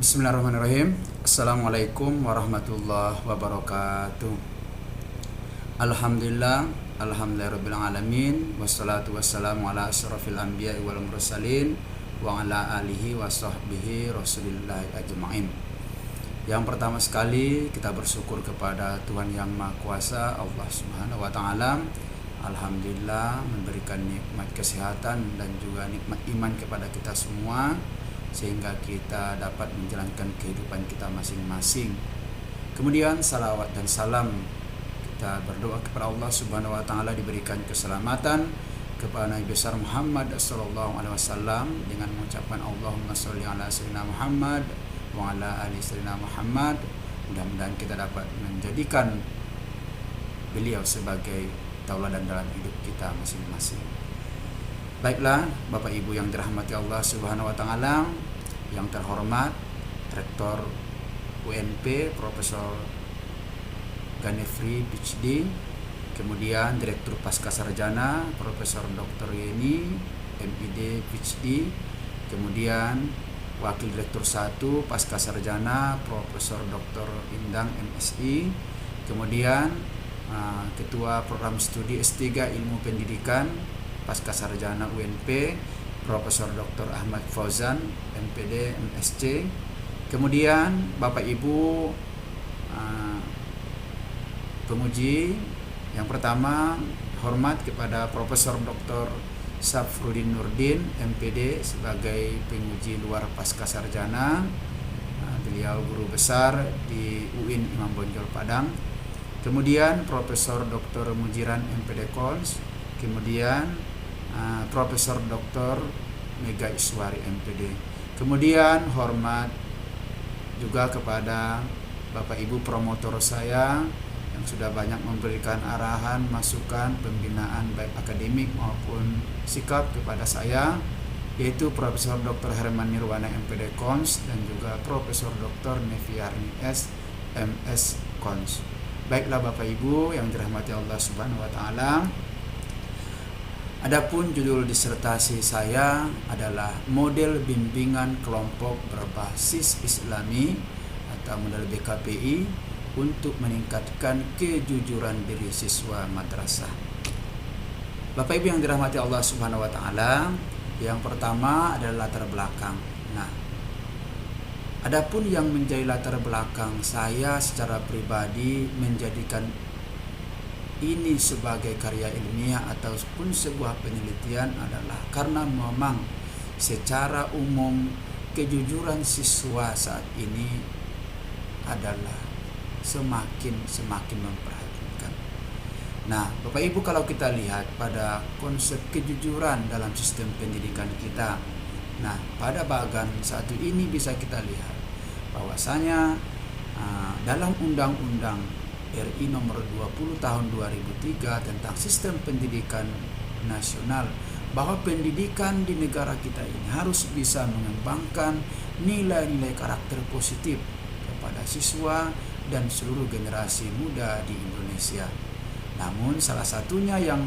Bismillahirrahmanirrahim. Assalamualaikum warahmatullahi wabarakatuh. Alhamdulillahirabbil alamin, wassalatu wassalamu ala asyrafil anbiya'i wal mursalin wa ala alihi wa sahbihi rasulillahi ajma'in. Yang pertama sekali kita bersyukur kepada Tuhan Yang Maha Kuasa, Allah Subhanahu wa taala. Alhamdulillah memberikan nikmat kesehatan dan juga nikmat iman kepada kita semua, sehingga kita dapat menjalankan kehidupan kita masing-masing. Kemudian salawat dan salam kita berdoa kepada Allah Subhanahu wa taala diberikan keselamatan kepada Nabi besar Muhammad sallallahu alaihi wasallam dengan mengucapkan Allahumma sholli ala sayyidina Muhammad wa ala ali sayyidina Muhammad. Mudah-mudahan kita dapat menjadikan beliau sebagai tauladan dalam hidup kita masing-masing. Baiklah, Bapak Ibu yang dirahmati Allah Subhanahu wa taala, yang terhormat Rektor UNP Profesor Ganefri PhD, kemudian Direktur Pascasarjana Profesor Dr. Yeni MID PhD, kemudian Wakil Direktur 1 Pascasarjana Profesor Dr. Indang MSI, kemudian Ketua Program Studi S3 Ilmu Pendidikan Pascasarjana UNP Profesor Dr. Ahmad Fauzan MPD MSc, kemudian Bapak Ibu penguji. Yang pertama, hormat kepada Profesor Dr. Safrudin Nurdin MPD sebagai penguji luar Pascasarjana. Beliau guru besar di UIN Imam Bonjol Padang. Kemudian Profesor Dr. Mujiran MPD Kons, kemudian Profesor Dr. Mega Iswari MPD. Kemudian hormat juga kepada Bapak Ibu promotor saya yang sudah banyak memberikan arahan, masukan, pembinaan baik akademik maupun sikap kepada saya, yaitu Profesor Dr. Herman Nirwana MPD Kons dan juga Profesor Dr. Neviarni S MS Kons. Baiklah Bapak Ibu yang dirahmati Allah Subhanahu wa taala. Adapun judul disertasi saya adalah model bimbingan kelompok berbasis Islami atau model BKPI untuk meningkatkan kejujuran diri siswa madrasah. Bapak Ibu yang dirahmati Allah Subhanahu wa taala, yang pertama adalah latar belakang. Nah, adapun yang menjadi latar belakang saya secara pribadi menjadikan ini sebagai karya ilmiah ataupun sebuah penelitian adalah karena memang secara umum kejujuran siswa saat ini adalah semakin memperhatikan. Nah, Bapak Ibu, kalau kita lihat pada konsep kejujuran dalam sistem pendidikan kita, nah pada bagan satu ini bisa kita lihat bahwasanya dalam Undang-Undang RI nomor 20 tahun 2003 tentang sistem pendidikan nasional, bahwa pendidikan di negara kita ini harus bisa mengembangkan nilai-nilai karakter positif kepada siswa dan seluruh generasi muda di Indonesia. Namun salah satunya yang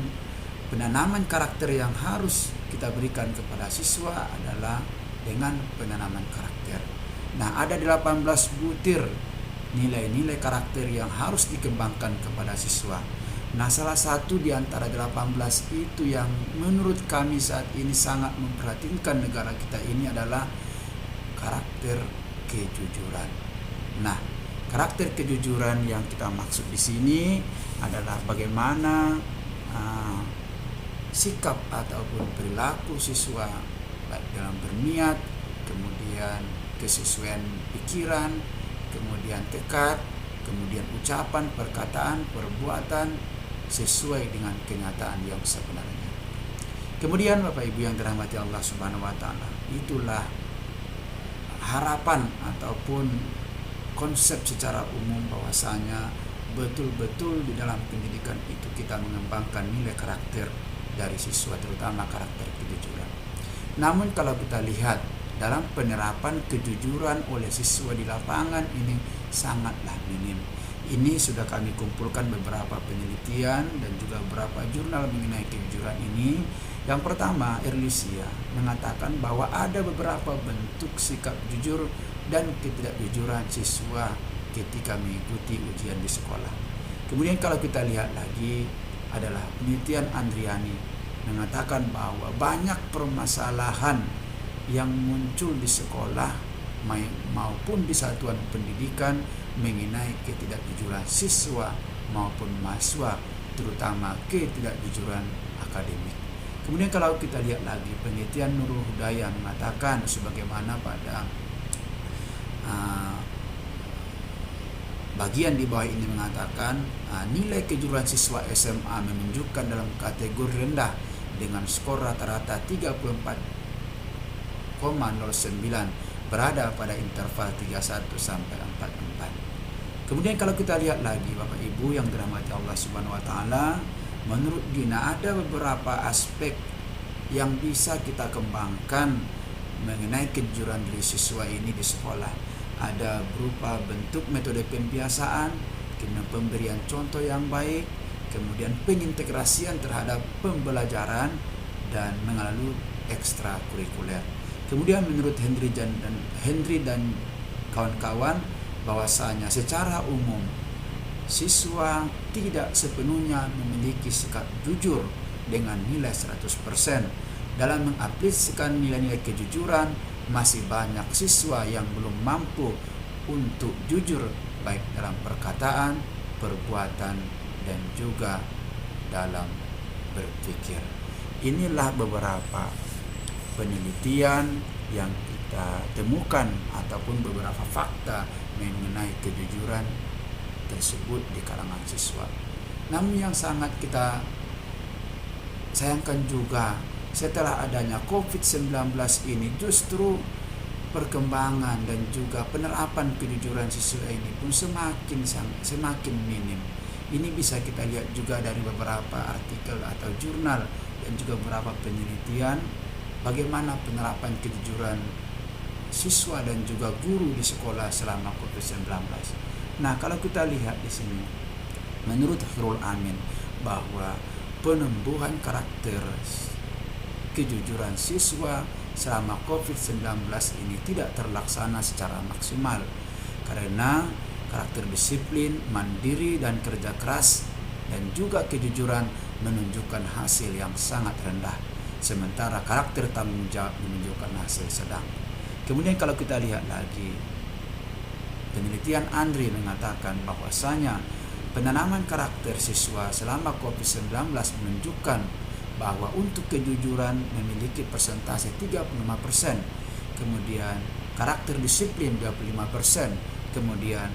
penanaman karakter yang harus kita berikan kepada siswa adalah dengan penanaman karakter. Nah, ada 18 butir nilai-nilai karakter yang harus dikembangkan kepada siswa. Nah, salah satu di antara 18 itu yang menurut kami saat ini sangat memperhatikan negara kita ini adalah karakter kejujuran. Nah, karakter kejujuran yang kita maksud di sini adalah bagaimana sikap ataupun perilaku siswa baik dalam berniat, kemudian kesesuaian pikiran, kemudian tekad, kemudian ucapan, perkataan, perbuatan sesuai dengan kenyataan yang sebenarnya. Kemudian Bapak Ibu yang dirahmati Allah Subhanahu wa taala, itulah harapan ataupun konsep secara umum bahwasanya betul-betul di dalam pendidikan itu kita mengembangkan nilai karakter dari siswa, terutama karakter kejujuran. Namun kalau kita lihat dalam penerapan kejujuran oleh siswa di lapangan ini sangatlah minim. Ini sudah kami kumpulkan beberapa penelitian dan juga beberapa jurnal mengenai kejujuran ini Yang pertama, Erlisia mengatakan bahwa ada beberapa bentuk sikap jujur dan ketidakjujuran siswa ketika mengikuti ujian di sekolah. Kemudian kalau kita lihat lagi adalah penelitian Andriani mengatakan bahwa banyak permasalahan yang muncul di sekolah maupun di satuan pendidikan mengenai ketidakjujuran siswa maupun mahasiswa, terutama ketidakjujuran akademik. Kemudian kalau kita lihat lagi penelitian Nurul Hudaya mengatakan sebagaimana pada bagian di bawah ini mengatakan nilai kejujuran siswa SMA menunjukkan dalam kategori rendah dengan skor rata-rata 34,09 berada pada interval 31 sampai 44. Kemudian kalau kita lihat lagi Bapak Ibu yang dirahmati Allah Subhanahu wa taala, menurut Dina ada beberapa aspek yang bisa kita kembangkan mengenai kejujuran diri siswa ini di sekolah. Ada berupa bentuk metode pembiasaan, kemudian pemberian contoh yang baik, kemudian pengintegrasian terhadap pembelajaran dan melalui ekstrakurikuler. Kemudian menurut Henry dan kawan-kawan bahwasanya secara umum siswa tidak sepenuhnya memiliki sikap jujur dengan nilai 100%. Dalam mengaplikasikan nilai-nilai kejujuran, masih banyak siswa yang belum mampu untuk jujur baik dalam perkataan, perbuatan, dan juga dalam berpikir. Inilah beberapa penelitian yang kita temukan ataupun beberapa fakta mengenai kejujuran tersebut di kalangan siswa. Namun yang sangat kita sayangkan juga, setelah adanya COVID-19 ini justru perkembangan dan juga penerapan kejujuran siswa ini pun semakin minim. Ini bisa kita lihat juga dari beberapa artikel atau jurnal dan juga beberapa penelitian bagaimana penerapan kejujuran siswa dan juga guru di sekolah selama COVID-19. Nah, kalau kita lihat di sini, menurut Khairul Amin bahwa penumbuhan karakter kejujuran siswa selama COVID-19 ini tidak terlaksana secara maksimal karena karakter disiplin, mandiri, dan kerja keras dan juga kejujuran menunjukkan hasil yang sangat rendah, sementara karakter tanggung jawab menunjukkan hasil sedang. Kemudian kalau kita lihat lagi, penelitian Andri mengatakan bahwasanya penanaman karakter siswa selama COVID-19 menunjukkan bahwa untuk kejujuran memiliki persentase 35%, kemudian karakter disiplin 25%, kemudian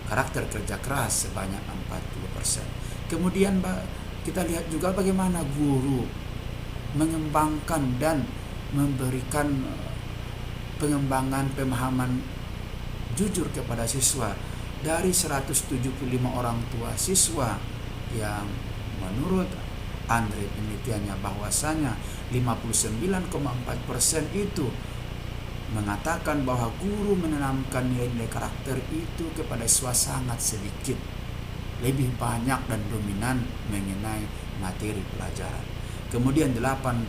karakter kerja keras sebanyak 40%. Kemudian kita lihat juga bagaimana guru mengembangkan dan memberikan pengembangan pemahaman jujur kepada siswa. Dari 175 orang tua siswa yang menurut Andre penelitiannya bahwasanya 59,4% itu mengatakan bahwa guru menanamkan nilai-nilai karakter itu kepada siswa sangat sedikit, lebih banyak dan dominan mengenai materi pelajaran. Kemudian 8%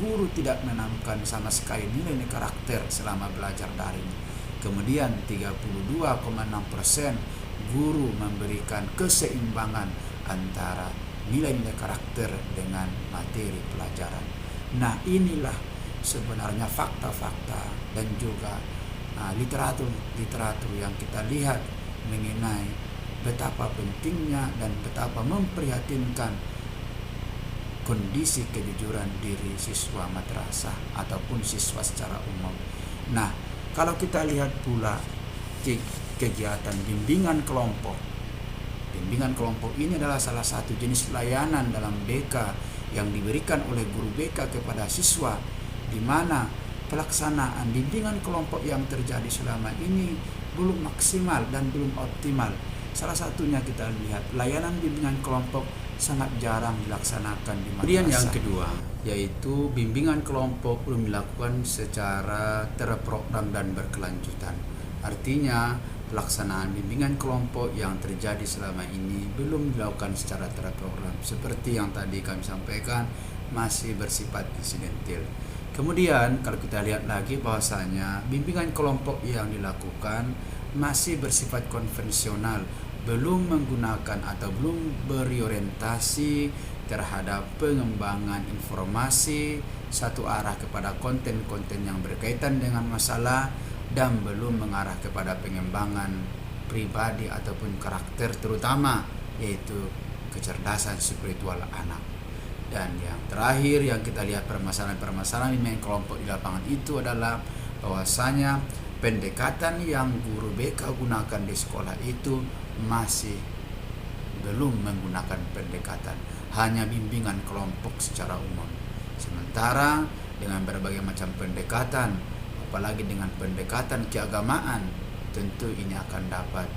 guru tidak menanamkan sama sekali nilai-nilai karakter selama belajar daring. Kemudian 32,6% guru memberikan keseimbangan antara nilai-nilai karakter dengan materi pelajaran. Nah, inilah sebenarnya fakta-fakta dan juga literatur yang kita lihat mengenai betapa pentingnya dan betapa memprihatinkan kondisi kejujuran diri siswa madrasah ataupun siswa secara umum. Nah, kalau kita lihat pula kegiatan bimbingan kelompok. Bimbingan kelompok ini adalah salah satu jenis layanan dalam BK yang diberikan oleh guru BK kepada siswa, di mana pelaksanaan bimbingan kelompok yang terjadi selama ini belum maksimal dan belum optimal. Salah satunya kita lihat layanan bimbingan kelompok sangat jarang dilaksanakan di madrasah. Kemudian yang kedua, yaitu bimbingan kelompok belum dilakukan secara terprogram dan berkelanjutan. Artinya pelaksanaan bimbingan kelompok yang terjadi selama ini belum dilakukan secara terprogram. Seperti yang tadi kami sampaikan, masih bersifat insidentil. Kemudian kalau kita lihat lagi bahwasanya bimbingan kelompok yang dilakukan masih bersifat konvensional, belum menggunakan atau belum berorientasi terhadap pengembangan informasi satu arah kepada konten-konten yang berkaitan dengan masalah, dan belum mengarah kepada pengembangan pribadi ataupun karakter, terutama yaitu kecerdasan spiritual anak. Dan yang terakhir yang kita lihat permasalahan bimbingan kelompok di lapangan itu adalah bahwasanya pendekatan yang guru BK gunakan di sekolah itu masih belum menggunakan pendekatan, hanya bimbingan kelompok secara umum. Sementara dengan berbagai macam pendekatan, apalagi dengan pendekatan keagamaan, tentu ini akan dapat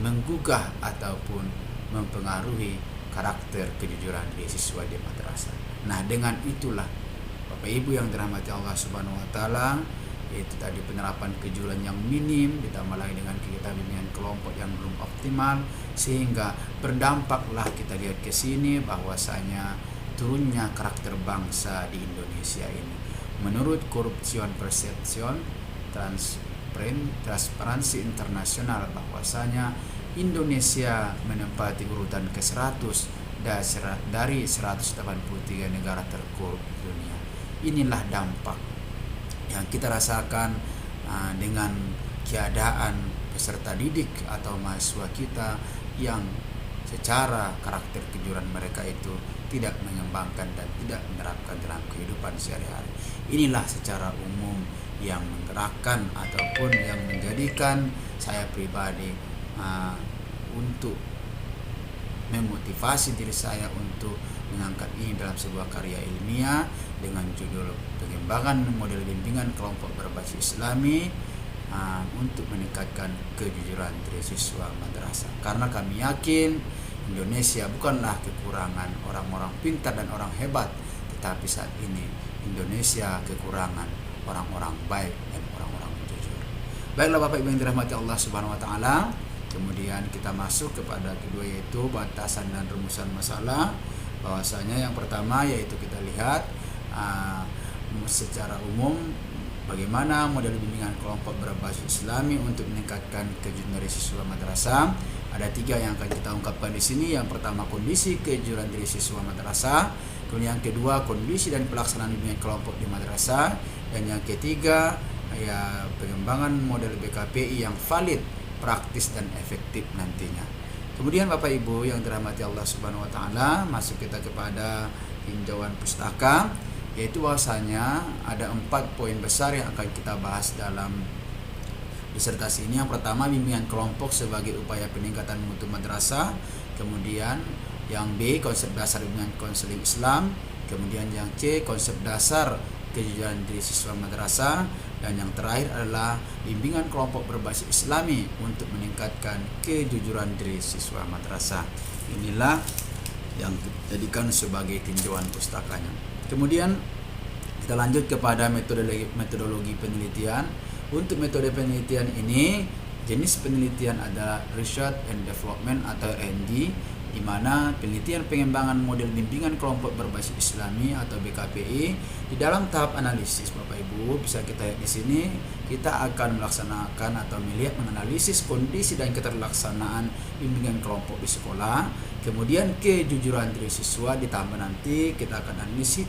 menggugah ataupun mempengaruhi karakter kejujuran diri siswa di madrasah. Nah, dengan itulah Bapak Ibu yang dirahmati Allah Subhanahu wa taala, yaitu tadi penerapan kejujuran yang minim ditambah lagi dengan kegiatan bimbingan kelompok yang belum optimal, sehingga berdampaklah kita lihat ke sini bahwasanya turunnya karakter bangsa di Indonesia ini. Menurut Corruption Perception Transparansi Internasional, bahwasanya Indonesia menempati urutan ke-100 dari 183 negara terkorup di dunia. Inilah dampak yang kita rasakan dengan keadaan peserta didik atau mahasiswa kita yang secara karakter kejujuran mereka itu tidak mengembangkan dan tidak menerapkan dalam kehidupan sehari-hari. Inilah secara umum yang menggerakkan ataupun yang menjadikan saya pribadi untuk memotivasi diri saya untuk mengangkat ini dalam sebuah karya ilmiah dengan judul pengembangan model bimbingan kelompok berbasis Islami untuk meningkatkan kejujuran diri siswa madrasah. Karena kami yakin Indonesia bukanlah kekurangan orang-orang pintar dan orang hebat, tetapi saat ini Indonesia kekurangan orang-orang baik dan orang-orang jujur. Baiklah Bapak Ibu yang dirahmati Allah Subhanahu wa taala, kemudian kita masuk kepada kedua, yaitu batasan dan rumusan masalah. Bahwasanya yang pertama yaitu kita lihat secara umum bagaimana model bimbingan kelompok berbasis Islami untuk meningkatkan kejujuran diri siswa madrasah. Ada 3 yang akan kita ungkapkan di sini. Yang pertama, kondisi kejujuran diri siswa madrasah. Kemudian yang kedua, kondisi dan pelaksanaan bimbingan kelompok di madrasah. Dan yang ketiga, ya pengembangan model BKPI yang valid, praktis dan efektif nantinya. Kemudian Bapak Ibu yang dirahmati Allah Subhanahu wa taala, masuk kita kepada tinjauan pustaka, yaitu bahwasanya ada 4 poin besar yang akan kita bahas dalam disertasi ini. Yang pertama, bimbingan kelompok sebagai upaya peningkatan mutu madrasah. Kemudian yang B, konsep dasar bimbingan konseling Islam. Kemudian yang C, konsep dasar kejujuran diri siswa madrasah. Dan yang terakhir adalah bimbingan kelompok berbasis Islami untuk meningkatkan kejujuran diri siswa madrasah. Inilah yang dijadikan sebagai tinjauan pustakanya. Kemudian kita lanjut kepada metodologi penelitian. Untuk metode penelitian ini, jenis penelitian adalah Research and Development atau R&D, di mana penelitian pengembangan model bimbingan kelompok berbasis Islami atau BKPI di dalam tahap analisis. Bapak Ibu bisa kita lihat di sini, kita akan melaksanakan atau melihat menganalisis kondisi dan keterlaksanaan bimbingan kelompok di sekolah, kemudian kejujuran diri siswa, ditambah nanti kita akan analisis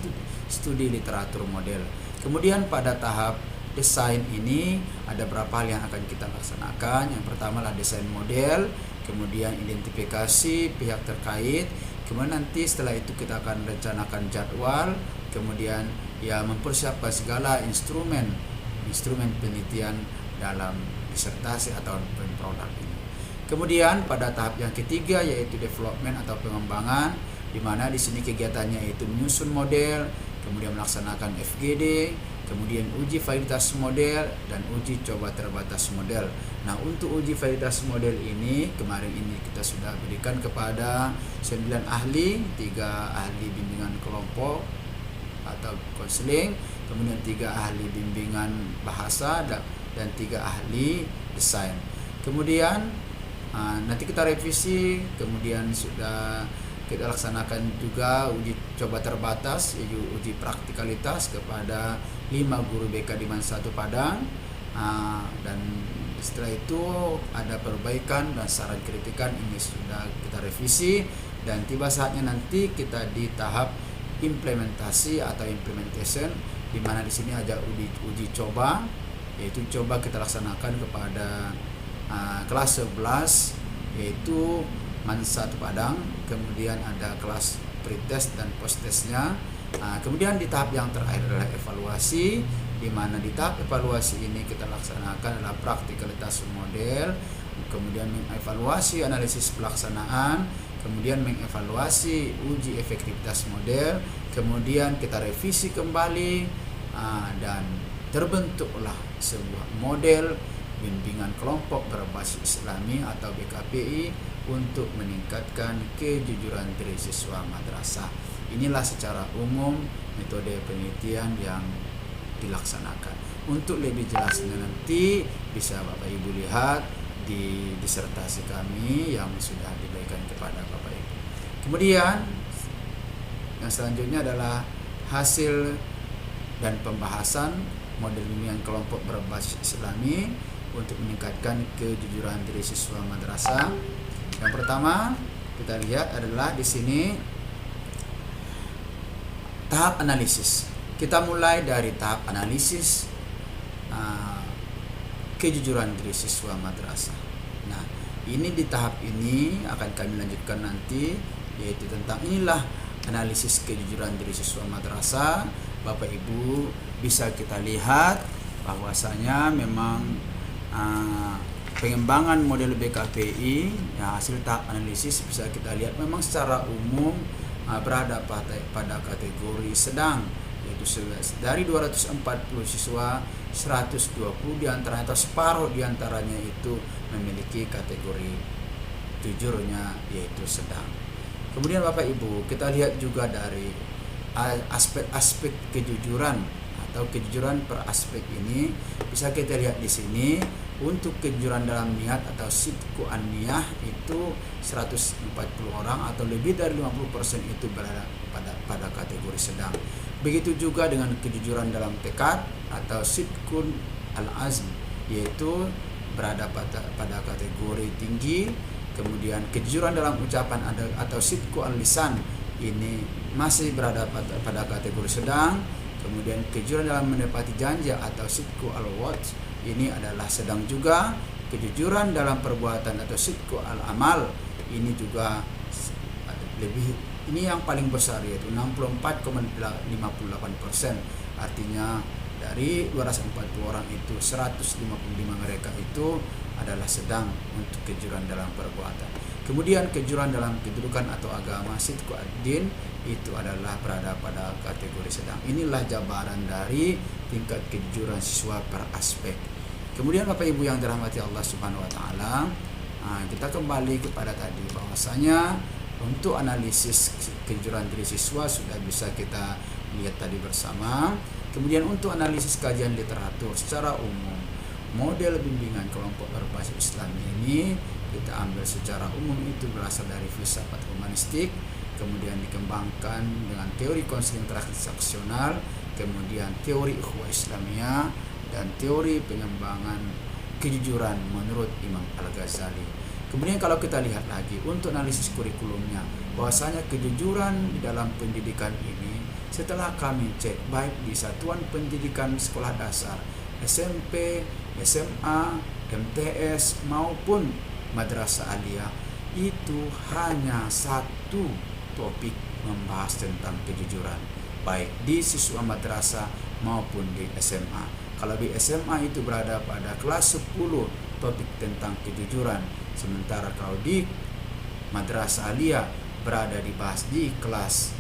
studi literatur model. Kemudian pada tahap desain ini ada beberapa hal yang akan kita laksanakan. Yang pertama adalah desain model, kemudian identifikasi pihak terkait, kemudian nanti setelah itu kita akan rencanakan jadwal, kemudian ya mempersiapkan segala instrumen penelitian dalam disertasi atau produk ini. Kemudian pada tahap yang ketiga yaitu development atau pengembangan, di mana di sini kegiatannya yaitu menyusun model, kemudian melaksanakan FGD, kemudian uji validitas model dan uji coba terbatas model. Nah, untuk uji validitas model ini kemarin ini kita sudah berikan kepada 9 ahli, 3 ahli bimbingan kelompok atau konseling, kemudian 3 ahli bimbingan bahasa dan 3 ahli desain. Kemudian nanti kita revisi, kemudian sudah kita laksanakan juga uji coba terbatas, uji praktikalitas kepada 5 guru BK di MAN 1 Padang. Dan setelah itu ada perbaikan dan saran kritikan, ini sudah kita revisi, dan tiba saatnya nanti kita di tahap implementasi atau implementation, di mana di sini ada uji coba, yaitu coba kita laksanakan kepada kelas 11 yaitu MAN 1 Padang, kemudian ada kelas pretest dan post-testnya. Kemudian di tahap yang terakhir adalah evaluasi, di mana di tahap evaluasi ini kita laksanakan adalah praktikalitas model, kemudian mengevaluasi analisis pelaksanaan, kemudian mengevaluasi uji efektivitas model, kemudian kita revisi kembali, dan terbentuklah sebuah model bimbingan kelompok berbasis Islami atau BKPI untuk meningkatkan kejujuran diri siswa madrasah. Inilah secara umum metode penelitian yang dilaksanakan. Untuk lebih jelasnya nanti bisa Bapak Ibu lihat di disertasi kami yang sudah diberikan kepada Bapak Ibu. Kemudian yang selanjutnya adalah hasil dan pembahasan model bimbingan kelompok berbasis Islami untuk meningkatkan kejujuran diri siswa madrasah. Yang pertama kita lihat adalah di sini tahap analisis. Kita mulai dari tahap analisis kejujuran diri siswa madrasah. Nah, ini di tahap ini akan kami lanjutkan nanti, yaitu tentang inilah analisis kejujuran diri siswa madrasah. Bapak Ibu bisa kita lihat bahwasanya memang pengembangan model BKPI ya, hasil tahap analisis bisa kita lihat memang secara umum berada pada kategori sedang, yaitu dari 240 siswa 120 diantaranya atau separuh diantaranya itu memiliki kategori jujurnya yaitu sedang. Kemudian Bapak Ibu kita lihat juga dari aspek-aspek kejujuran atau kejujuran per aspek ini bisa kita lihat di sini. Untuk kejujuran dalam niat atau sidku an-niyah itu 140 orang atau lebih dari 50% itu berada pada kategori sedang. Begitu juga dengan kejujuran dalam tekad atau sidkun al-azm, yaitu berada pada kategori tinggi. Kemudian kejujuran dalam ucapan atau sidku al-lisan ini masih berada pada kategori sedang. Kemudian kejujuran dalam menepati janji atau sidku al-wa'd ini adalah sedang juga. Kejujuran dalam perbuatan atau sidku al-amal ini juga lebih, ini yang paling besar yaitu 64,58%. Artinya dari 240 orang itu 155 mereka itu adalah sedang untuk kejujuran dalam perbuatan. Kemudian kejujuran dalam kedudukan atau agama sidku ad-din itu adalah berada pada kategori sedang. Inilah jabaran dari tingkat kejujuran siswa per aspek. Kemudian Bapak Ibu yang dirahmati Allah Subhanahu wa taala, kita kembali kepada tadi bahwasanya untuk analisis kejujuran diri siswa sudah bisa kita lihat tadi bersama. Kemudian untuk analisis kajian literatur secara umum, model bimbingan kelompok berbasis Islam ini kita ambil secara umum itu berasal dari filsafat humanistik, kemudian dikembangkan dengan teori konseling transaksional, kemudian teori ukhuwah Islamiyah, dan teori pengembangan kejujuran menurut Imam Al-Ghazali. Kemudian kalau kita lihat lagi untuk analisis kurikulumnya, bahwasanya kejujuran di dalam pendidikan ini setelah kami cek baik di satuan pendidikan sekolah dasar, SMP, SMA, MTS maupun madrasah aliyah, itu hanya satu topik membahas tentang kejujuran, baik di siswa madrasah maupun di SMA. Kalau di SMA itu berada pada kelas 10 topik tentang kejujuran, sementara kalau di madrasah aliyah berada dibahas di kelas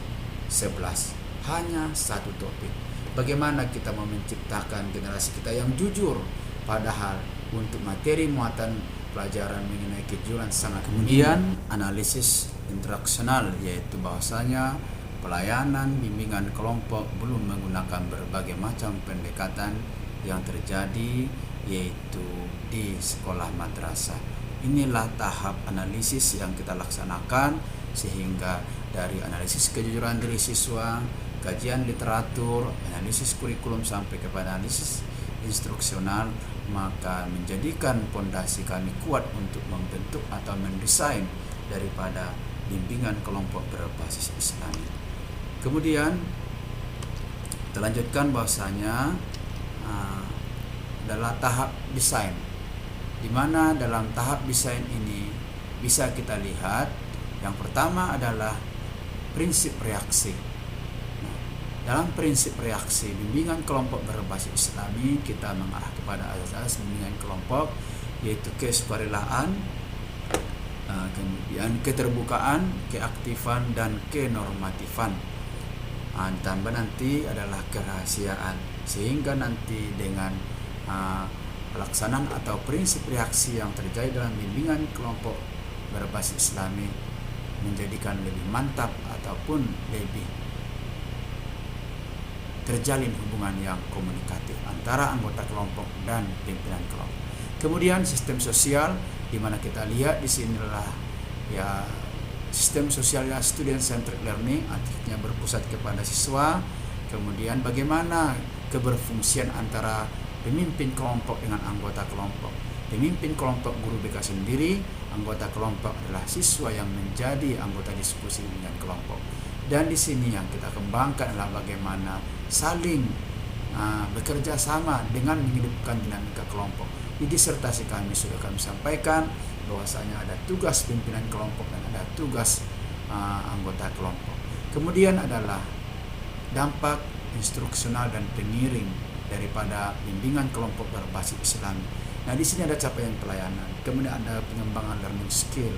11 hanya satu topik. Bagaimana kita mau menciptakan generasi kita yang jujur, padahal untuk materi muatan pelajaran mengenai kejujuran sangat. Kemudian analisis interaksional, yaitu bahwasanya pelayanan bimbingan kelompok belum menggunakan berbagai macam pendekatan yang terjadi yaitu di sekolah madrasah. Inilah tahap analisis yang kita laksanakan sehingga dari analisis kejujuran diri siswa, kajian literatur, analisis kurikulum sampai kepada analisis instruksional, maka menjadikan pondasi kami kuat untuk membentuk atau mendesain daripada bimbingan kelompok berbasis Islami. Kemudian terlanjutkan bahwasanya adalah tahap desain, di mana dalam tahap desain ini bisa kita lihat yang pertama adalah prinsip reaksi. Nah, dalam prinsip reaksi bimbingan kelompok berbasis Islami, kita mengarah kepada asas bimbingan kelompok, yaitu kesukarelaan, kemudian keterbukaan, keaktifan, dan kenormatifan. Tambah nanti adalah kerahasiaan, sehingga nanti dengan pelaksanaan atau prinsip reaksi yang terjadi dalam bimbingan kelompok berbasis Islami menjadikan lebih mantap ataupun lebih terjalin hubungan yang komunikatif antara anggota kelompok dan pimpinan kelompok. Kemudian sistem sosial, di mana kita lihat di sinilah ya sistem sosialnya student centered learning, artinya berpusat kepada siswa. Kemudian bagaimana keberfungsian antara pemimpin kelompok dengan anggota kelompok. Pemimpin kelompok guru BK sendiri, anggota kelompok adalah siswa yang menjadi anggota diskusi dengan kelompok. Dan di sini yang kita kembangkan adalah bagaimana saling bekerja sama dengan menghidupkan dinamika kelompok. Di disertasi kami sudah kami sampaikan bahwasanya ada tugas pimpinan kelompok dan ada tugas anggota kelompok. Kemudian adalah dampak instruksional dan pengiring daripada bimbingan kelompok berbasis Islam. Nah, di sini ada capaian pelayanan, kemudian ada pengembangan learning skill.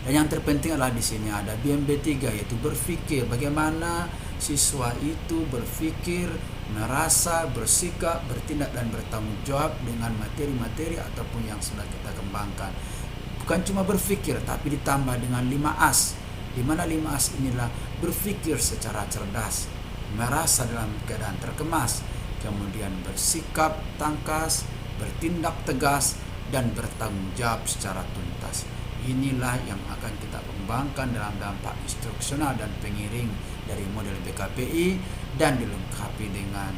Dan yang terpenting adalah di sini ada BMB3, yaitu berpikir, bagaimana siswa itu berpikir, merasa, bersikap, bertindak dan bertanggung jawab dengan materi-materi ataupun yang sudah kita kembangkan. Bukan cuma berpikir, tapi ditambah dengan 5As, di mana 5As inilah berpikir secara cerdas, merasa dalam keadaan terkemas, kemudian bersikap tangkas, bertindak tegas, dan bertanggung jawab secara tuntas. Inilah yang akan kita kembangkan dalam dampak instruksional dan pengiring dari model BKPI dan dilengkapi dengan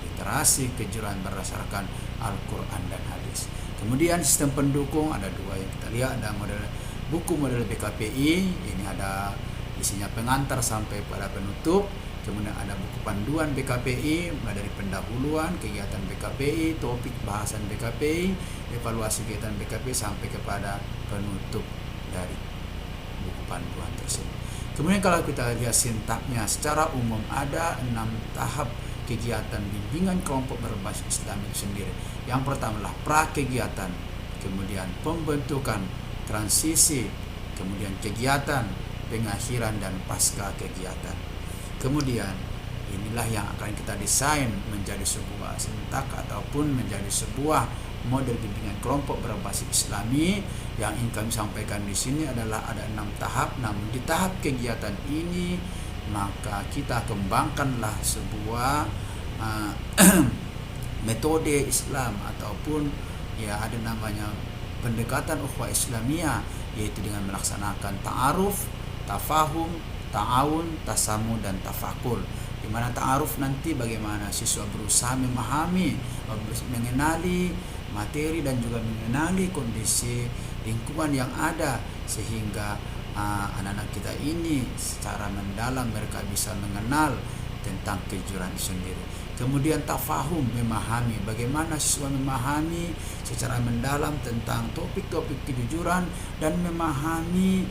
literasi kejujuran berdasarkan Al-Quran dan hadis. Kemudian sistem pendukung ada dua yang kita lihat, ada buku model BKPI, ini ada isinya pengantar sampai pada penutup. Kemudian ada buku panduan BKPI, mulai dari pendahuluan kegiatan BKPI, topik bahasan BKPI, evaluasi kegiatan BKPI sampai kepada penutup dari buku panduan tersebut. Kemudian kalau kita lihat sintaknya, secara umum ada 6 tahap kegiatan bimbingan kelompok berbasis Islam itu sendiri. Yang pertama adalah pra-kegiatan, kemudian pembentukan, transisi, kemudian kegiatan, pengakhiran, dan pasca kegiatan. Kemudian inilah yang akan kita desain menjadi sebuah sintak ataupun menjadi sebuah model bimbingan kelompok berbasis Islami. Yang ingin kami sampaikan di sini adalah ada 6 tahap. Namun di tahap kegiatan ini maka kita kembangkanlah sebuah metode Islam ataupun ya ada namanya pendekatan ukhuwah Islamiyah, yaitu dengan melaksanakan ta'aruf, tafahum, ta'awun, tasamu, dan tafakul. Di mana ta'aruf nanti bagaimana siswa berusaha memahami, mengenali materi dan juga mengenali kondisi lingkungan yang ada, sehingga anak-anak kita ini secara mendalam mereka bisa mengenal tentang kejujuran sendiri. Kemudian tafahum, memahami, bagaimana siswa memahami secara mendalam tentang topik-topik kejujuran dan memahami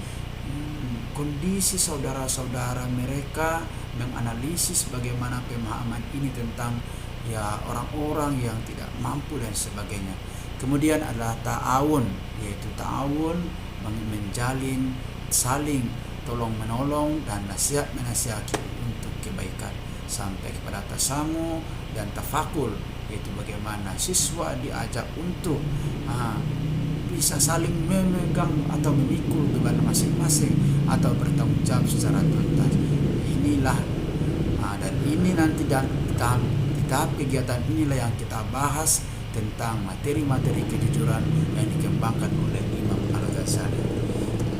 kondisi saudara-saudara mereka, menganalisis bagaimana pemahaman ini tentang ya orang-orang yang tidak mampu dan sebagainya. Kemudian adalah ta'awun, yaitu ta'awun menjalin saling tolong menolong dan nasihat menasihati untuk kebaikan, sampai kepada tasamu dan tafakul, yaitu bagaimana siswa diajak untuk bisa saling memegang atau memikul beban masing-masing atau bertanggung jawab secara tuntas. Inilah dan ini nanti dan tahap kegiatan inilah yang kita bahas tentang materi-materi kejujuran yang dikembangkan oleh Imam Al-Ghazali.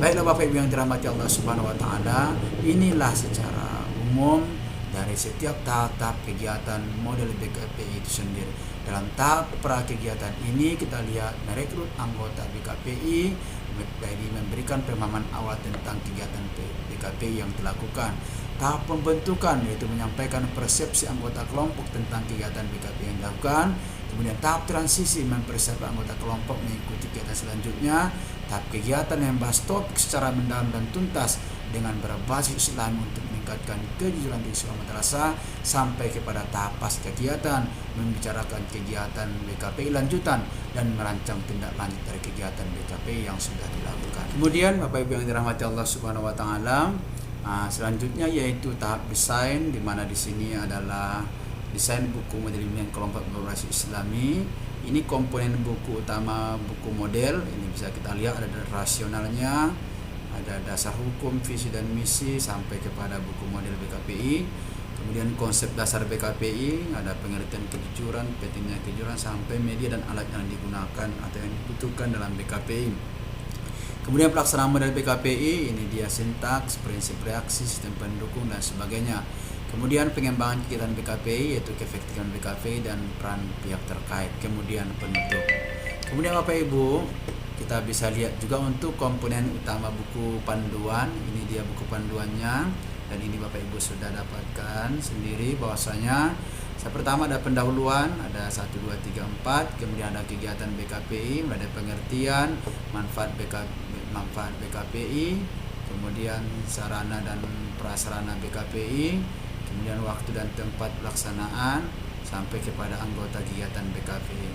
Baiklah Bapak Ibu yang dirahmati Allah Subhanahu wa taala, inilah secara umum dari setiap tahap-tahap kegiatan model BKPI itu sendiri. Dalam tahap pra kegiatan ini kita lihat merekrut anggota BKPI, jadi memberikan pemahaman awal tentang kegiatan BKPI yang dilakukan. Tahap pembentukan yaitu menyampaikan persepsi anggota kelompok tentang kegiatan BKPI yang dilakukan. Kemudian tahap transisi mempersiapkan anggota kelompok mengikuti kegiatan selanjutnya. Tahap kegiatan yang membahas topik secara mendalam dan tuntas dengan berbasis Islam untuk meningkatkan kejujuran diri seorang madrasah, sampai kepada tahap pas kegiatan membicarakan kegiatan BKPI lanjutan dan merancang tindak lanjut dari kegiatan BKPI yang sudah dilakukan. Kemudian Bapak Ibu yang dirahmati Allah Subhanahu wa taala, selanjutnya yaitu tahap desain, di mana di sini adalah desain buku model bimbingan kelompok berbasis Islami. Ini komponen buku utama buku model. Ini bisa kita lihat ada rasionalnya, ada dasar hukum, visi dan misi, sampai kepada buku model BKPI. Kemudian konsep dasar BKPI, ada pengertian kejujuran, pentingnya kejujuran, sampai media dan alat yang digunakan atau yang dibutuhkan dalam BKPI. Kemudian pelaksanaan model BKPI, ini dia sintaks, prinsip reaksi, sistem pendukung dan sebagainya. Kemudian pengembangan kegiatan BKPI yaitu keefektifan BKPI dan peran pihak terkait. Kemudian penutup. Kemudian Bapak Ibu, kita bisa lihat juga untuk komponen utama buku panduan. Ini dia buku panduannya, dan ini Bapak Ibu sudah dapatkan sendiri bahwasanya pertama ada pendahuluan, ada 1, 2, 3, 4. Kemudian ada kegiatan BKPI, ada pengertian manfaat BKPI, kemudian sarana dan prasarana BKPI, kemudian waktu dan tempat pelaksanaan, sampai kepada anggota kegiatan BKPI.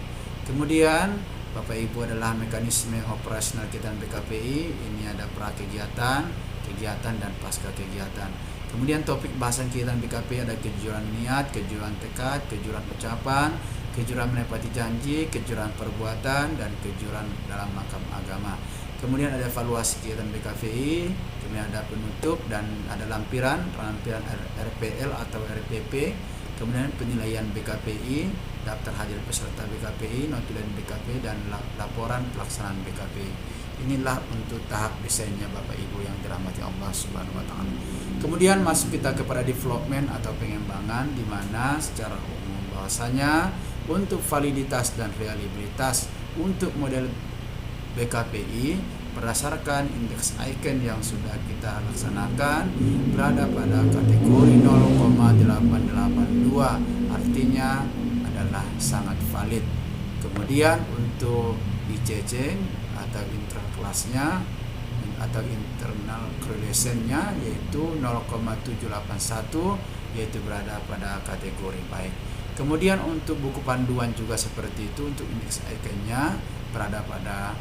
Kemudian Bapak Ibu adalah mekanisme operasional kegiatan BKPI. Ini ada pra kegiatan, kegiatan dan pasca kegiatan. Kemudian topik bahasan kegiatan BKPI ada kejujuran niat, kejujuran tekad, kejujuran ucapan, kejujuran menepati janji, kejujuran perbuatan, dan kejujuran dalam makam agama. Kemudian ada evaluasi kegiatan BKPI, kemudian ada penutup dan ada lampiran RPL atau RPP, kemudian penilaian BKPI, daftar hadir peserta BKPI, notulen BKPI, dan laporan pelaksanaan BKPI. Inilah untuk tahap desainnya Bapak Ibu yang dirahmati Allah Subhanahu wa taala. Kemudian masuk kita kepada development atau pengembangan, di mana secara umum bahwasanya untuk validitas dan reliabilitas untuk model BKPI berdasarkan indeks icon yang sudah kita laksanakan berada pada kategori 0,882, artinya adalah sangat valid. Kemudian untuk ICC atau interkelasnya atau internal correlation-nya yaitu 0,781, yaitu berada pada kategori baik. Kemudian untuk buku panduan juga seperti itu, untuk indeks icon-nya berada pada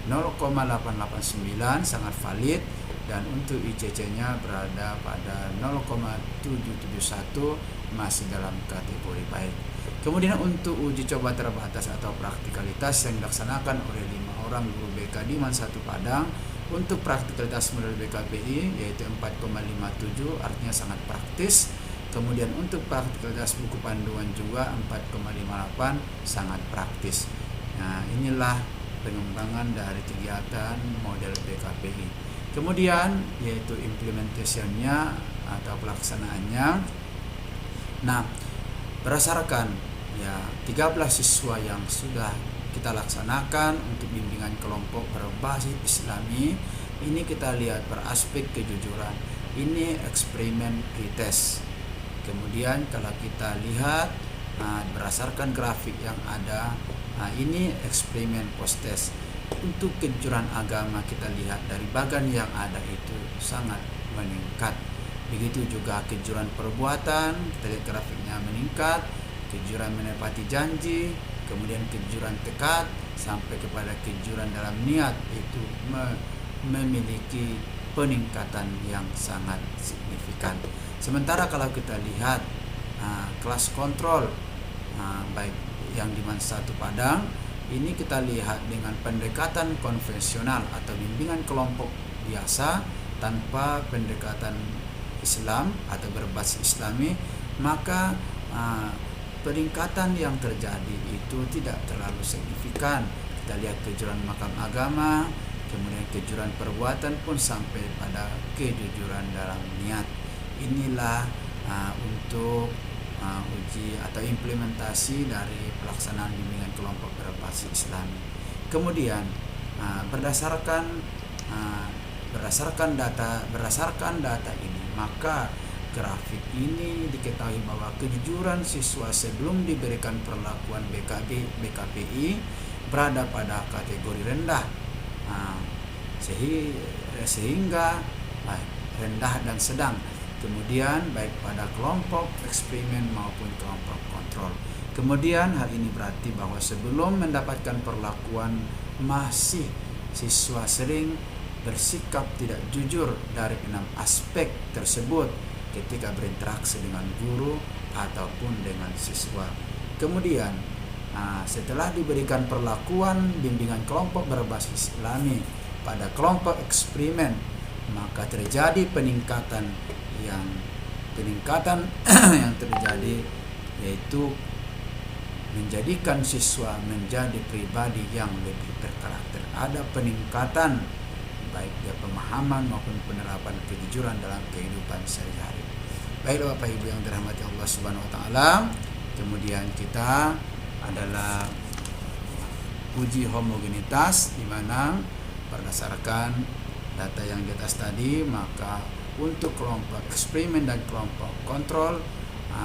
0,889, sangat valid, dan untuk ICC-nya berada pada 0,771, masih dalam kategori baik. Kemudian untuk uji coba terbatas atau praktikalitas yang dilaksanakan oleh 5 orang guru BK di MAN 1 Padang, untuk praktikalitas model BKPI yaitu 4,57, artinya sangat praktis. Kemudian untuk praktikalitas buku panduan juga 4,58, sangat praktis. Nah, inilah pengembangan dari kegiatan model BKPI. Kemudian yaitu implementation-nya atau pelaksanaannya. Nah, berdasarkan 13 siswa yang sudah kita laksanakan untuk bimbingan kelompok berbasis Islami, ini kita lihat beraspek kejujuran. Ini eksperimen pretest. Kemudian kalau kita lihat berdasarkan grafik yang ada, ini eksperimen post test. Untuk kejujuran agama kita lihat dari bagan yang ada itu sangat meningkat. Begitu juga kejujuran perbuatan, kita lihat grafiknya meningkat. Kejujuran menepati janji, kemudian kejujuran tekad, sampai kepada kejujuran dalam niat itu memiliki peningkatan yang sangat signifikan. Sementara kalau kita lihat kelas kontrol baik yang di MAN 1 Padang, ini kita lihat dengan pendekatan konvensional atau bimbingan kelompok biasa tanpa pendekatan Islam atau berbasis Islami, maka peningkatan yang terjadi itu tidak terlalu signifikan. Kita lihat kejujuran makam agama, kemudian kejujuran perbuatan pun sampai pada kejujuran dalam niat. Inilah untuk uji atau implementasi dari pelaksanaan bimbingan kelompok berbasis Islami. Kemudian berdasarkan data ini, maka grafik ini diketahui bahwa kejujuran siswa sebelum diberikan perlakuan BKPI berada pada kategori rendah, sehingga rendah dan sedang. Kemudian baik pada kelompok eksperimen maupun kelompok kontrol. Kemudian hal ini berarti bahwa sebelum mendapatkan perlakuan masih siswa sering bersikap tidak jujur dari 6 aspek tersebut ketika berinteraksi dengan guru ataupun dengan siswa. Kemudian setelah diberikan perlakuan bimbingan kelompok berbasis Islami pada kelompok eksperimen, maka terjadi peningkatan yang terjadi, yaitu menjadikan siswa menjadi pribadi yang lebih berkarakter. Ada peningkatan baik dia pemahaman maupun penerapan kejujuran dalam kehidupan sehari-hari. Baiklah Bapak Ibu yang dirahmati Allah Subhanahu wa taala, kemudian kita adalah uji homogenitas, di mana berdasarkan data yang di atas tadi, maka untuk kelompok eksperimen dan kelompok kontrol,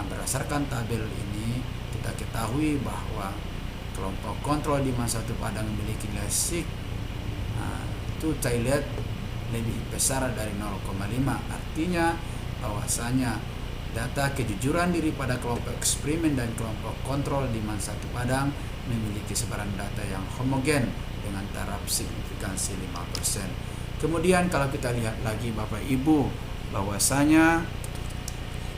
berdasarkan tabel ini kita ketahui bahwa kelompok kontrol di masa 1 Padang memiliki nilai SIG to toilet lebih besar dari 0,5. Artinya bahwasanya data kejujuran diri pada kelompok eksperimen dan kelompok kontrol di masa 1 Padang memiliki sebaran data yang homogen dengan taraf signifikansi 5%. Kemudian kalau kita lihat lagi Bapak Ibu, bahwasanya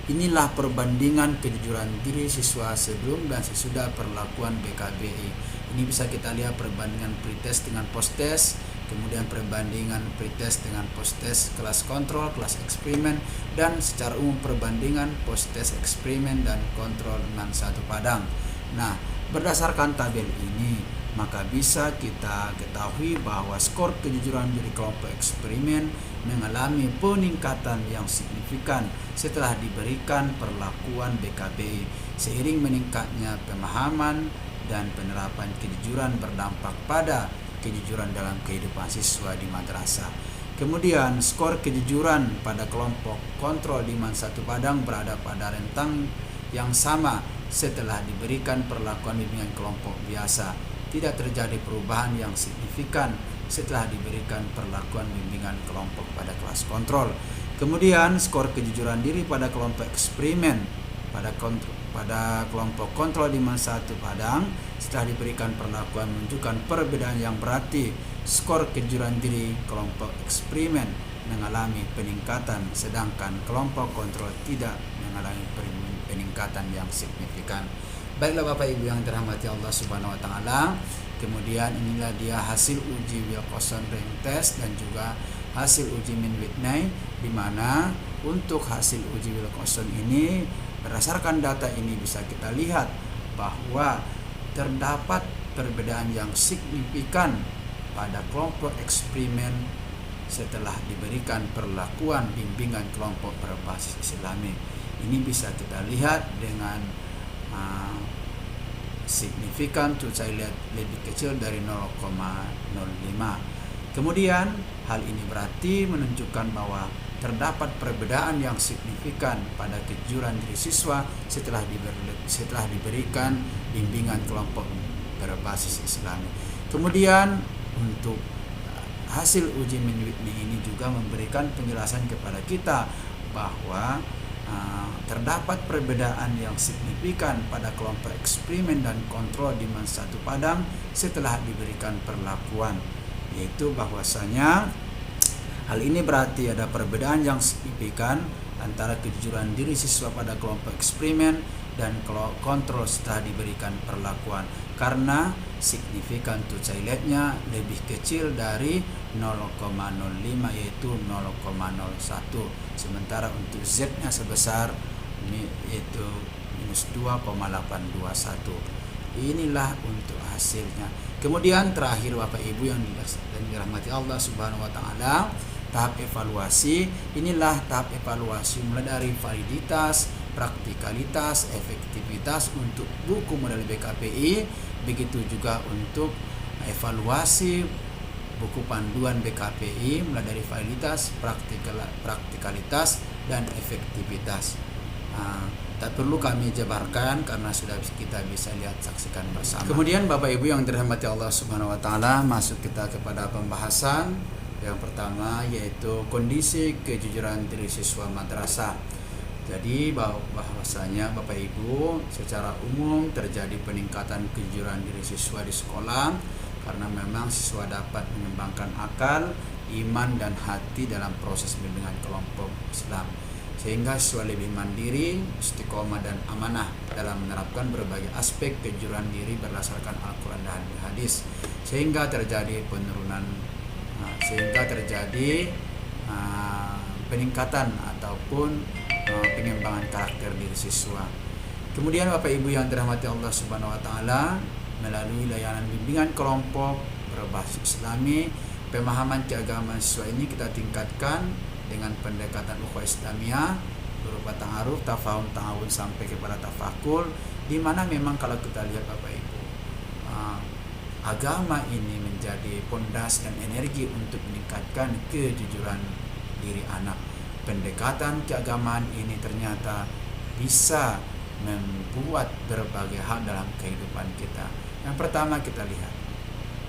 inilah perbandingan kejujuran diri siswa sebelum dan sesudah perlakuan BKPI. Ini bisa kita lihat perbandingan pretest dengan post-test, kemudian perbandingan pretest dengan post-test kelas kontrol, kelas eksperimen, dan secara umum perbandingan post-test eksperimen dan kontrol dengan 1 Padang. Nah, berdasarkan tabel ini, maka bisa kita ketahui bahwa skor kejujuran diri kelompok eksperimen mengalami peningkatan yang signifikan setelah diberikan perlakuan BKPI, seiring meningkatnya pemahaman dan penerapan kejujuran berdampak pada kejujuran dalam kehidupan siswa di madrasah. Kemudian skor kejujuran pada kelompok kontrol di masa 1 Padang berada pada rentang yang sama setelah diberikan perlakuan bimbingan kelompok biasa. Tidak terjadi perubahan yang signifikan setelah diberikan perlakuan bimbingan kelompok pada kelas kontrol. Kemudian skor kejujuran diri pada kelompok eksperimen pada kelompok kontrol di masa 1 Padang setelah diberikan perlakuan menunjukkan perbedaan yang berarti. Skor kejujuran diri kelompok eksperimen mengalami peningkatan, sedangkan kelompok kontrol tidak mengalami peningkatan yang signifikan. Baiklah Bapak Ibu yang dirahmati Allah Subhanahu wa taala, kemudian inilah dia hasil uji Wilcoxon Rank Test dan juga hasil uji Min-Whitney, di mana untuk hasil uji Wilcoxon ini berdasarkan data ini bisa kita lihat bahwa terdapat perbedaan yang signifikan pada kelompok eksperimen setelah diberikan perlakuan bimbingan kelompok berbasis Islami. Ini bisa kita lihat dengan signifikan to toilet lebih kecil dari 0,05. Kemudian hal ini berarti menunjukkan bahwa terdapat perbedaan yang signifikan pada kejujuran diri siswa setelah diberikan bimbingan kelompok berbasis Islami. Kemudian untuk hasil uji Min-Whitney ini juga memberikan penjelasan kepada kita bahwa terdapat perbedaan yang signifikan pada kelompok eksperimen dan kontrol di masa 1 Padang setelah diberikan perlakuan, yaitu bahwasanya hal ini berarti ada perbedaan yang signifikan antara kejujuran diri siswa pada kelompok eksperimen dan kontrol setelah diberikan perlakuan, karena signifikan to toiletnya lebih kecil dari 0,05 yaitu 0,01, sementara untuk Z-nya sebesar yaitu minus 2,821. Inilah untuk hasilnya. Kemudian terakhir Bapak Ibu yang dirahmati Allah Subhanahu wa taala, tahap evaluasi. Inilah tahap evaluasi mulai dari validitas, praktikalitas, efektivitas untuk buku model BKPI, begitu juga untuk evaluasi buku panduan BKPI mulai dari validitas, praktikalitas dan efektivitas. Tak perlu kami jabarkan karena sudah kita bisa lihat, saksikan bersama. Kemudian Bapak Ibu yang dirahmati Allah Subhanahu wa taala, masuk kita kepada pembahasan yang pertama, yaitu kondisi kejujuran diri siswa madrasah. Jadi bahwasanya Bapak Ibu, secara umum terjadi peningkatan kejujuran diri siswa di sekolah karena memang siswa dapat mengembangkan akal, iman dan hati dalam proses bimbingan kelompok Islam, sehingga siswa lebih mandiri, istiqomah dan amanah dalam menerapkan berbagai aspek kejujuran diri berdasarkan Al-Quran dan hadis, sehingga terjadi peningkatan ataupun pengembangan karakter diri siswa. Kemudian Bapak Ibu yang dirahmati Allah Subhanahu wa taala, melalui layanan bimbingan kelompok berbasis Islami, pemahaman keagamaan siswa ini kita tingkatkan dengan pendekatan ukhuwah Islamiyah berupa ta'aruf, tafahum, ta'awun sampai kepada tafakur, di mana memang kalau kita lihat Bapak Ibu, agama ini menjadi pondasi dan energi untuk meningkatkan kejujuran diri anak. Pendekatan keagamaan ini ternyata bisa membuat berbagai hal dalam kehidupan kita. Yang pertama kita lihat,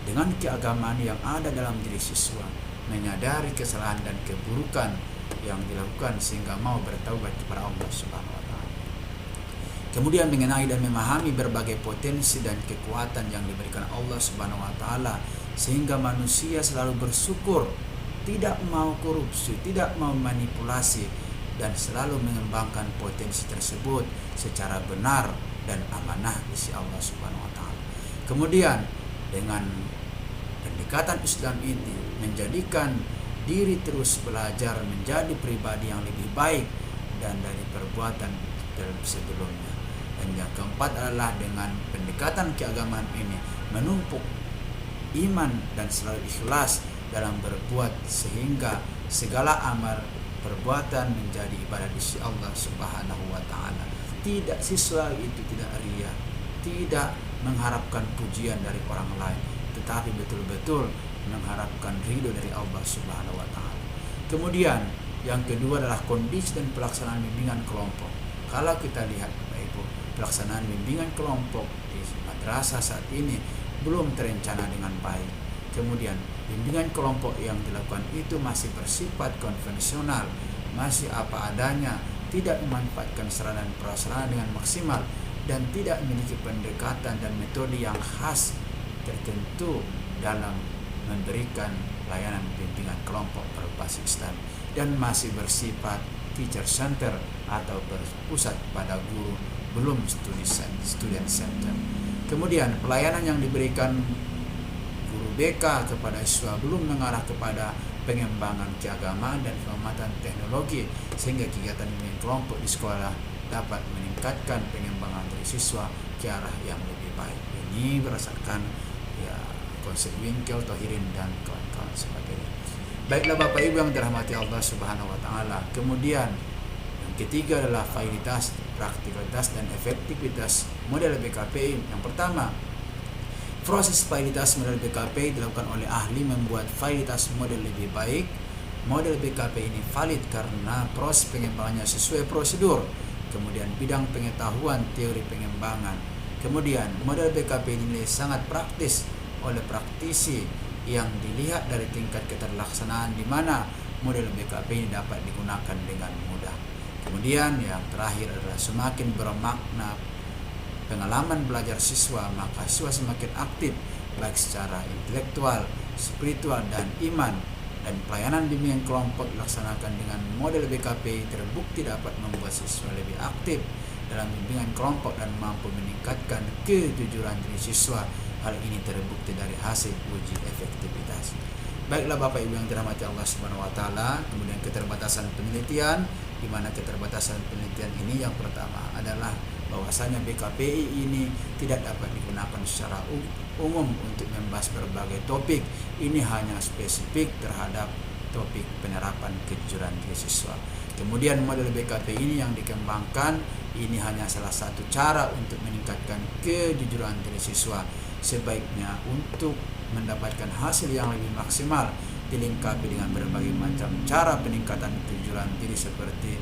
dengan keagamaan yang ada dalam diri siswa, menyadari kesalahan dan keburukan yang dilakukan sehingga mau bertaubat kepada Allah Subhanahu wa taala. Kemudian mengenali dan memahami berbagai potensi dan kekuatan yang diberikan Allah Subhanahu wa taala sehingga manusia selalu bersyukur, tidak mau korupsi, tidak mau manipulasi, dan selalu mengembangkan potensi tersebut secara benar dan amanah di sisi Allah Subhanahu wa taala. Kemudian dengan pendekatan Islam ini menjadikan diri terus belajar menjadi pribadi yang lebih baik dan dari perbuatan sebelumnya. Dan yang keempat adalah dengan pendekatan keagamaan ini menumpuk iman dan selalu ikhlas dalam berbuat sehingga segala amal perbuatan menjadi ibadah di sisi Allah Subhanahu wa taala. Tidak, siswa itu tidak riya, tidak mengharapkan pujian dari orang lain, tetapi betul-betul mengharapkan ridho dari Allah Subhanahu wa taala. Kemudian yang kedua adalah kondisi dan pelaksanaan bimbingan kelompok. Kalau kita lihat Bapak Ibu, pelaksanaan bimbingan kelompok di madrasah saat ini belum terencana dengan baik. Kemudian bimbingan kelompok yang dilakukan itu masih bersifat konvensional, masih apa adanya, tidak memanfaatkan sarana dan prasarana dengan maksimal, dan tidak memiliki pendekatan dan metode yang khas tertentu dalam memberikan layanan bimbingan kelompok berbasis Islam, dan masih bersifat teacher center atau berpusat pada guru, belum student center. Kemudian pelayanan yang diberikan guru BK kepada siswa belum mengarah kepada pengembangan keagamaan dan pengamatan teknologi, sehingga kegiatan bimbingan kelompok di sekolah dapat meningkatkan pengembangan dari siswa ke arah yang lebih baik. Ini berdasarkan konsep Winkel, Tohirin dan kawan-kawan sebagainya. Baiklah Bapak Ibu yang dirahmati Allah Subhanahu wa taala. Kemudian yang ketiga adalah validitas, praktikalitas dan efektivitas model BKPI. Yang pertama, proses validitas model BKPI dilakukan oleh ahli membuat validitas model lebih baik. Model BKPI ini valid karena proses pengembangannya sesuai prosedur. Kemudian bidang pengetahuan teori pengembangan. Kemudian model BKPI ini sangat praktis oleh praktisi yang dilihat dari tingkat keterlaksanaan di mana model BKPI ini dapat digunakan dengan mudah. Kemudian yang terakhir adalah semakin bermakna pengalaman belajar siswa, maka siswa semakin aktif baik secara intelektual, spiritual dan iman. Dan pelayanan bimbingan kelompok dilaksanakan dengan model BKPI terbukti dapat membuat siswa lebih aktif dalam bimbingan kelompok dan mampu meningkatkan kejujuran diri siswa. Hal ini terbukti dari hasil uji efektivitas. Baiklah Bapak Ibu yang dirahmati Allah Subhanahu wa taala, kemudian keterbatasan penelitian, di mana keterbatasan penelitian ini yang pertama adalah bahwasanya BKPI ini tidak dapat digunakan dilaksanakan secara umum untuk membahas berbagai topik. Ini hanya spesifik terhadap topik penerapan kejujuran diri siswa. Kemudian model BKP ini yang dikembangkan, ini hanya salah satu cara untuk meningkatkan kejujuran diri siswa. Sebaiknya untuk mendapatkan hasil yang lebih maksimal dilengkapi dengan berbagai macam cara peningkatan kejujuran diri seperti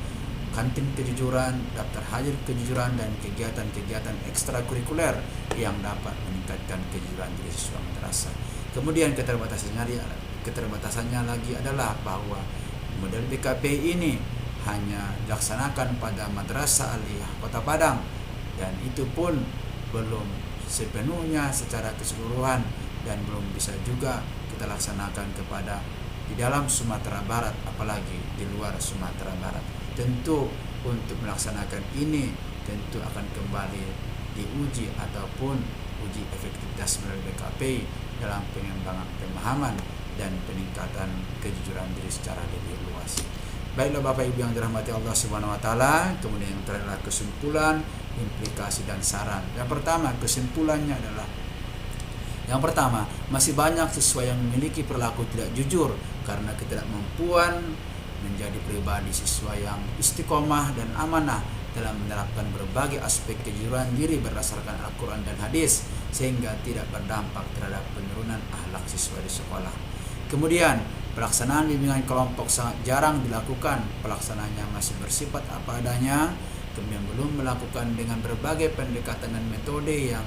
kantin kejujuran, daftar hadir kejujuran, dan kegiatan-kegiatan ekstrakurikuler yang dapat meningkatkan kejujuran diri siswa madrasah. Kemudian keterbatasannya lagi adalah bahwa model BKP ini hanya dilaksanakan pada Madrasah Aliyah Kota Padang, dan itu pun belum sepenuhnya secara keseluruhan dan belum bisa juga kita laksanakan kepada di dalam Sumatera Barat, apalagi di luar Sumatera Barat. Tentu untuk melaksanakan ini tentu akan kembali diuji ataupun uji efektivitas melalui BKP dalam pengembangan pemahaman dan peningkatan kejujuran diri secara lebih luas. Baiklah Bapak Ibu yang dirahmati Allah Subhanahu wa taala, kemudian yang terakhir adalah kesimpulan, implikasi dan saran. Yang pertama, kesimpulannya adalah yang pertama, masih banyak siswa yang memiliki perilaku tidak jujur karena ketidakmampuan menjadi pribadi siswa yang istiqomah dan amanah dalam menerapkan berbagai aspek kejujuran diri berdasarkan Al-Quran dan hadis, sehingga tidak berdampak terhadap penurunan akhlak siswa di sekolah. Kemudian, pelaksanaan bimbingan kelompok sangat jarang dilakukan, pelaksanaannya masih bersifat apa adanya, kemudian belum melakukan dengan berbagai pendekatan dan metode yang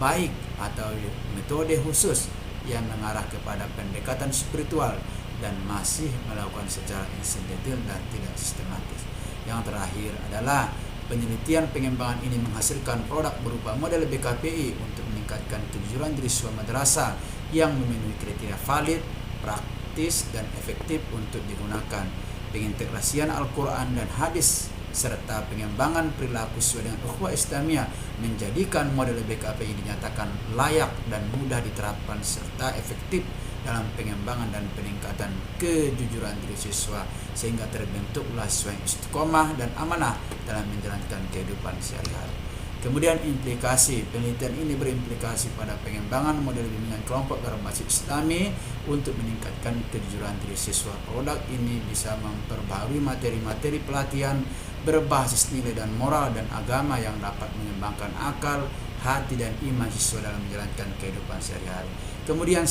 baik atau metode khusus yang mengarah kepada pendekatan spiritual, dan masih melakukan secara insidental dan tidak sistematis. Yang terakhir adalah penelitian pengembangan ini menghasilkan produk berupa model BKPI untuk meningkatkan kejujuran diri siswa madrasah yang memenuhi kriteria valid, praktis, dan efektif untuk digunakan. Pengintegrasian Al-Quran dan hadis serta pengembangan perilaku sesuai dengan ukhuwah Islamiyah menjadikan model BKPI dinyatakan layak dan mudah diterapkan serta efektif dalam pengembangan dan peningkatan kejujuran diri siswa, sehingga terbentuklah siswa yang istiqomah dan amanah dalam menjalankan kehidupan sehari-hari. Kemudian implikasi penelitian ini berimplikasi pada pengembangan model bimbingan kelompok berbasis Islami untuk meningkatkan kejujuran diri siswa. Produk ini bisa memperbarui materi-materi pelatihan berbasis nilai dan moral dan agama yang dapat mengembangkan akal, hati, dan iman siswa dalam menjalankan kehidupan sehari-hari. Kemudian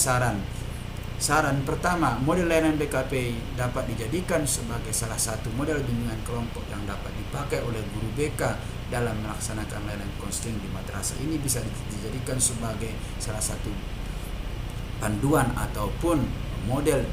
Saran pertama, model layanan BKP dapat dijadikan sebagai salah satu model bimbingan kelompok yang dapat dipakai oleh guru BK dalam melaksanakan layanan konseling di madrasah. Ini bisa dijadikan sebagai salah satu panduan ataupun model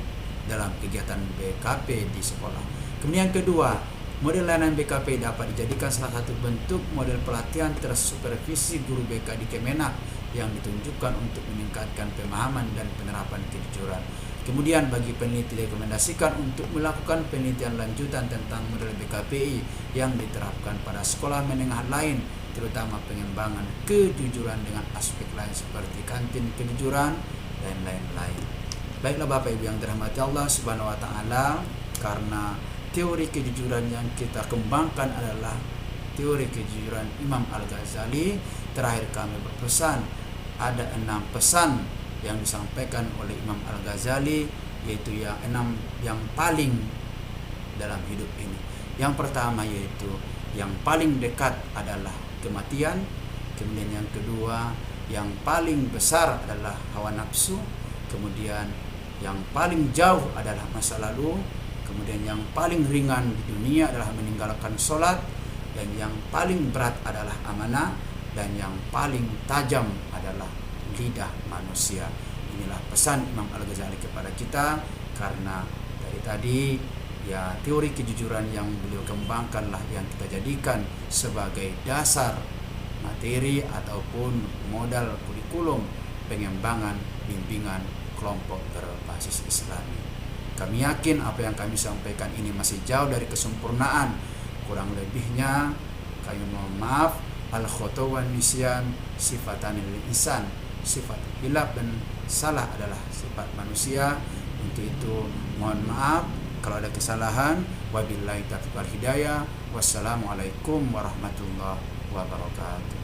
dalam kegiatan BKP di sekolah. Kemudian kedua, model layanan BKP dapat dijadikan salah satu bentuk model pelatihan tersupervisi guru BK di Kemenak yang ditunjukkan untuk meningkatkan pemahaman dan penerapan kejujuran. Kemudian bagi peneliti direkomendasikan untuk melakukan penelitian lanjutan tentang model BKPI yang diterapkan pada sekolah menengah lain, terutama pengembangan kejujuran dengan aspek lain seperti kantin kejujuran dan lain-lain. Baiklah Bapak Ibu yang dirahmati Allah Subhanahu wa taala, karena teori kejujuran yang kita kembangkan adalah teori kejujuran Imam Al-Ghazali, terakhir kami berpesan ada 6 pesan yang disampaikan oleh Imam Al-Ghazali, yaitu yang 6 yang paling dalam hidup ini. Yang pertama yaitu yang paling dekat adalah kematian, kemudian yang kedua yang paling besar adalah hawa nafsu, kemudian yang paling jauh adalah masa lalu, kemudian yang paling ringan di dunia adalah meninggalkan sholat, dan yang paling berat adalah amanah, dan yang paling tajam adalah lidah manusia. Inilah pesan Imam Al-Ghazali kepada kita, karena dari tadi ya teori kejujuran yang beliau kembangkanlah yang kita jadikan sebagai dasar materi ataupun modal kurikulum pengembangan bimbingan kelompok berbasis Islami. Kami yakin apa yang kami sampaikan ini masih jauh dari kesempurnaan. Kurang lebihnya kami mohon maaf. Al-khoto wan nisyan sifatan lil insan. Sifat hilaf dan salah adalah sifat manusia. Untuk itu mohon maaf kalau ada kesalahan. Wabillahi taufiq wal hidayah. Wassalamualaikum warahmatullahi wabarakatuh.